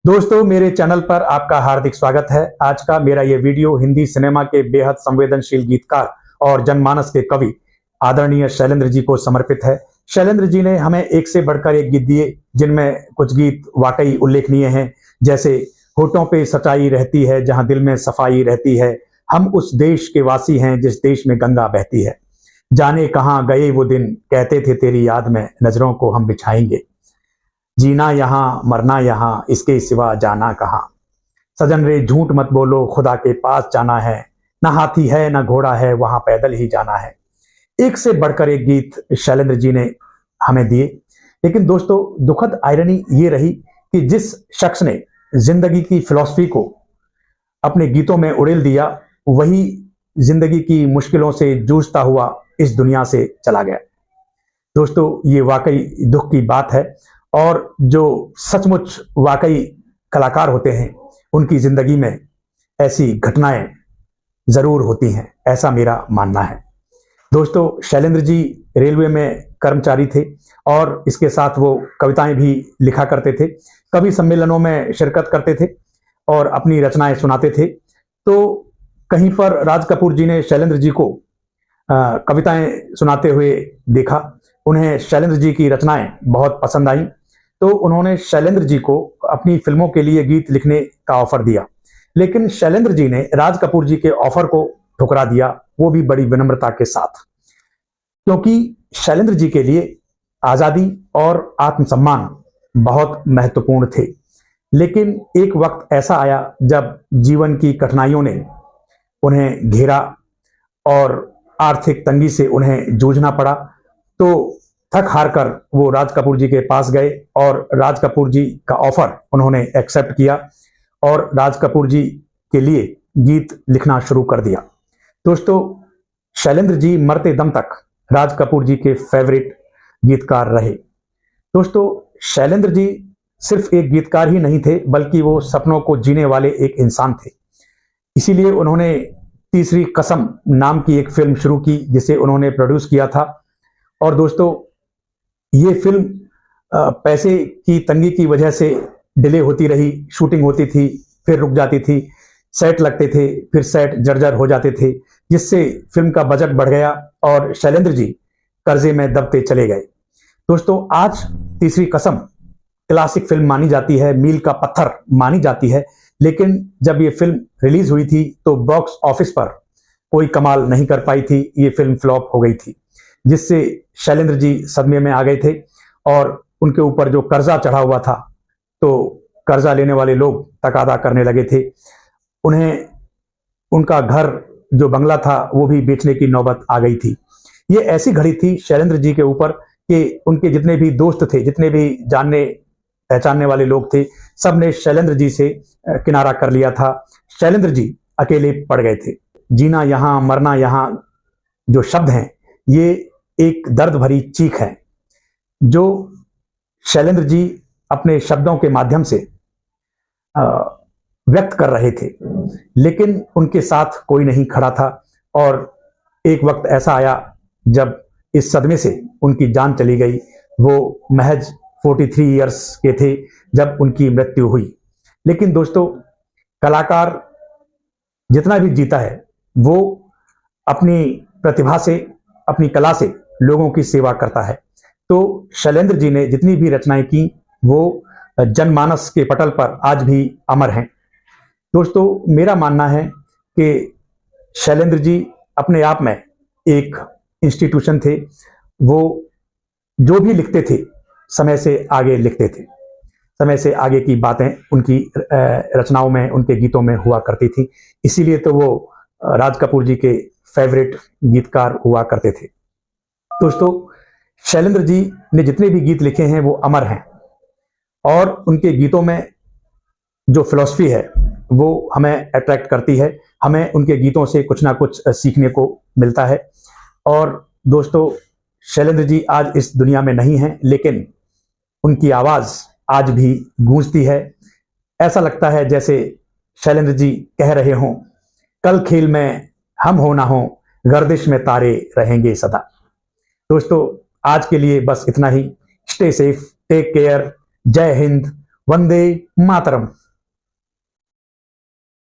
दोस्तों, मेरे चैनल पर आपका हार्दिक स्वागत है। आज का मेरा ये वीडियो हिंदी सिनेमा के बेहद संवेदनशील गीतकार और जनमानस के कवि आदरणीय शैलेंद्र जी को समर्पित है। शैलेंद्र जी ने हमें एक से बढ़कर एक गीत दिए, जिनमें कुछ गीत वाकई उल्लेखनीय हैं, जैसे होठों पे सच्चाई रहती है जहां दिल में सफाई रहती है, हम उस देश के वासी हैं जिस देश में गंगा बहती है, जाने कहाँ गए वो दिन कहते थे तेरी याद में नजरों को हम बिछाएंगे, जीना यहाँ मरना यहाँ इसके सिवा जाना कहाँ, सजन रे झूठ मत बोलो खुदा के पास जाना है, ना हाथी है ना घोड़ा है वहां पैदल ही जाना है। एक से बढ़कर एक गीत शैलेंद्र जी ने हमें दिए। लेकिन दोस्तों, दुखद आयरनी ये रही कि जिस शख्स ने जिंदगी की फिलॉसफी को अपने गीतों में उड़ेल दिया, वही जिंदगी की मुश्किलों से जूझता हुआ इस दुनिया से चला गया। दोस्तों, ये वाकई दुख की बात है और जो सचमुच वाकई कलाकार होते हैं उनकी जिंदगी में ऐसी घटनाएं जरूर होती हैं, ऐसा मेरा मानना है। दोस्तों, शैलेंद्र जी रेलवे में कर्मचारी थे और इसके साथ वो कविताएं भी लिखा करते थे, कवि सम्मेलनों में शिरकत करते थे और अपनी रचनाएं सुनाते थे। तो कहीं पर राज कपूर जी ने शैलेंद्र जी को कविताएं सुनाते हुए देखा, उन्हें शैलेंद्र जी की रचनाएं बहुत पसंद आई, तो उन्होंने शैलेंद्र जी को अपनी फिल्मों के लिए गीत लिखने का ऑफर दिया। लेकिन शैलेंद्र जी ने राज कपूर जी के ऑफर को ठुकरा दिया, वो भी बड़ी विनम्रता के साथ, क्योंकि शैलेंद्र जी के लिए आजादी और आत्मसम्मान बहुत महत्वपूर्ण थे। लेकिन एक वक्त ऐसा आया जब जीवन की कठिनाइयों ने उन्हें घेरा और आर्थिक तंगी से उन्हें जूझना पड़ा। तो थक हार कर वो राज कपूर जी के पास गए और राज कपूर जी का ऑफर उन्होंने एक्सेप्ट किया और राज कपूर जी के लिए गीत लिखना शुरू कर दिया। दोस्तों, शैलेंद्र जी मरते दम तक राज कपूर जी के फेवरेट गीतकार रहे। दोस्तों, शैलेंद्र जी सिर्फ एक गीतकार ही नहीं थे, बल्कि वो सपनों को जीने वाले एक इंसान थे। इसीलिए उन्होंने तीसरी कसम नाम की एक फिल्म शुरू की, जिसे उन्होंने प्रोड्यूस किया था। और दोस्तों, ये फिल्म पैसे की तंगी की वजह से डिले होती रही, शूटिंग होती थी फिर रुक जाती थी, सेट लगते थे फिर सेट जर्जर हो जाते थे, जिससे फिल्म का बजट बढ़ गया और शैलेंद्र जी कर्जे में दबते चले गए। दोस्तों, आज तीसरी कसम क्लासिक फिल्म मानी जाती है, मील का पत्थर मानी जाती है, लेकिन जब ये फिल्म रिलीज हुई थी तो बॉक्स ऑफिस पर कोई कमाल नहीं कर पाई थी, ये फिल्म फ्लॉप हो गई थी, जिससे शैलेंद्र जी सदमे में आ गए थे और उनके ऊपर जो कर्जा चढ़ा हुआ था, तो कर्जा लेने वाले लोग तकादा करने लगे थे। उन्हें उनका घर जो बंगला था वो भी बेचने की नौबत आ गई थी। ये ऐसी घड़ी थी शैलेंद्र जी के ऊपर कि उनके जितने भी दोस्त थे, जितने भी जानने पहचानने वाले लोग थे, सब ने शैलेंद्र जी से किनारा कर लिया था। शैलेंद्र जी अकेले पड़ गए थे। जीना यहाँ मरना यहाँ जो शब्द हैं, ये एक दर्द भरी चीख है जो शैलेंद्र जी अपने शब्दों के माध्यम से व्यक्त कर रहे थे, लेकिन उनके साथ कोई नहीं खड़ा था। और एक वक्त ऐसा आया जब इस सदमे से उनकी जान चली गई। वो महज 43 इयर्स के थे जब उनकी मृत्यु हुई। लेकिन दोस्तों, कलाकार जितना भी जीता है वो अपनी प्रतिभा से, अपनी कला से लोगों की सेवा करता है। तो शैलेंद्र जी ने जितनी भी रचनाएं की वो जनमानस के पटल पर आज भी अमर हैं। दोस्तों, मेरा मानना है कि शैलेंद्र जी अपने आप में एक इंस्टीट्यूशन थे। वो जो भी लिखते थे समय से आगे लिखते थे, समय से आगे की बातें उनकी रचनाओं में, उनके गीतों में हुआ करती थी। इसीलिए तो वो राज कपूर जी के फेवरेट गीतकार हुआ करते थे। दोस्तों, शैलेंद्र जी ने जितने भी गीत लिखे हैं वो अमर हैं और उनके गीतों में जो फिलॉसफी है वो हमें अट्रैक्ट करती है, हमें उनके गीतों से कुछ ना कुछ सीखने को मिलता है। और दोस्तों, शैलेंद्र जी आज इस दुनिया में नहीं हैं, लेकिन उनकी आवाज आज भी गूंजती है। ऐसा लगता है जैसे शैलेंद्र जी कह रहे हों, कल खेल में हम हो ना हो, गर्दिश में तारे रहेंगे सदा। दोस्तों, आज के लिए बस इतना ही। स्टे सेफ, टेक केयर, जय हिंद, वंदे मातरम।